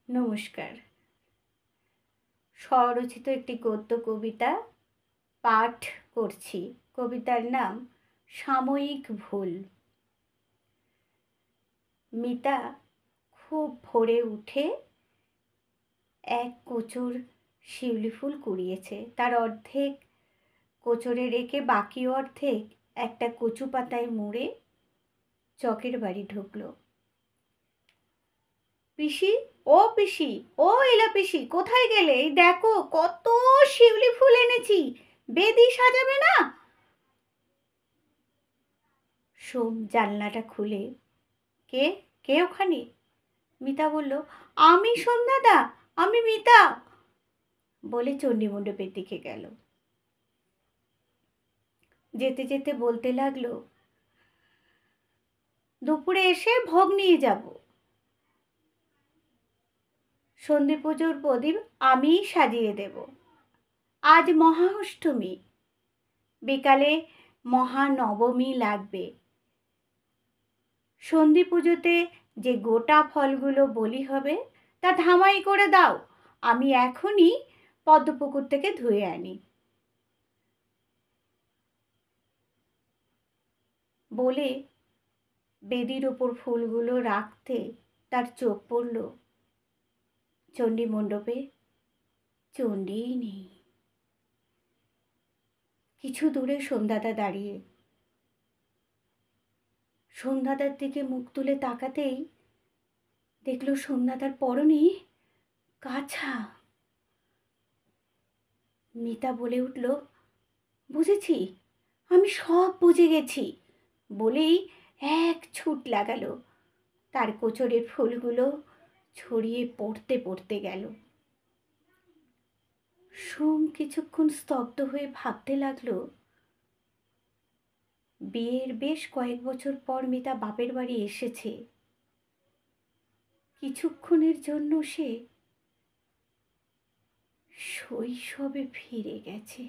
নমস্কার। স্বরচিত একটি গদ্য কবিতা পাঠ করছি। কবিতার নাম সাময়িক ভুল। মিতা খুব ভোরে উঠে এক কোচর শিউলি ফুল কুড়িয়েছে। তার অর্ধেক কোচরে রেখে বাকি অর্ধেক একটা কচু পাতায় মুড়ে চকের বাড়ি ঢুকলো। পিসি, ও পিসি, ও এলা পিসি, কোথায় গেলে? এই দেখো কত শিউলি ফুল এনেছি, বেদি সাজাবে না? সোম জানলাটা খুলে, কে কে ওখানে? মিতা বলল, আমি সোম দাদা, আমি মিতা, বলে চণ্ডীমণ্ডপের দিকে গেল। যেতে যেতে বলতে লাগলো, দুপুরে এসে ভোগ নিয়ে যাব। সন্ধে পুজোর প্রদীপ আমিই সাজিয়ে দেব। আজ মহা অষ্টমী, বিকালে মহানবমী লাগবে। সন্ধি পুজোতে যে গোটা ফলগুলো বলি হবে তা ধামাই করে দাও, আমি এখনই পদ্মপুকুর থেকে ধুয়ে আনি। বলে বেদির ওপর ফুলগুলো রাখতে তার চোখ পড়ল চণ্ডী মণ্ডপে চণ্ডীই নেই। কিছু দূরে সন্ধ্যাদা দাঁড়িয়ে। সন্ধ্যাদার দিকে মুখ তুলে তাকাতেই দেখল সন্ধ্যাদার পরনে কাছা। মিতা বলে উঠল, বুঝেছি, আমি সব বুঝে গেছি, বলেই এক ছুট লাগালো। তার কোচরের ফুলগুলো ছড়িয়ে পড়তে পড়তে গেল। সোম কিছুক্ষণ স্তব্ধ হয়ে ভাবতে লাগলো, বিয়ের বেশ কয়েক বছর পর মিতা বাপের বাড়ি এসেছে। কিছুক্ষণের জন্য সে শৈশবে ফিরে গেছে।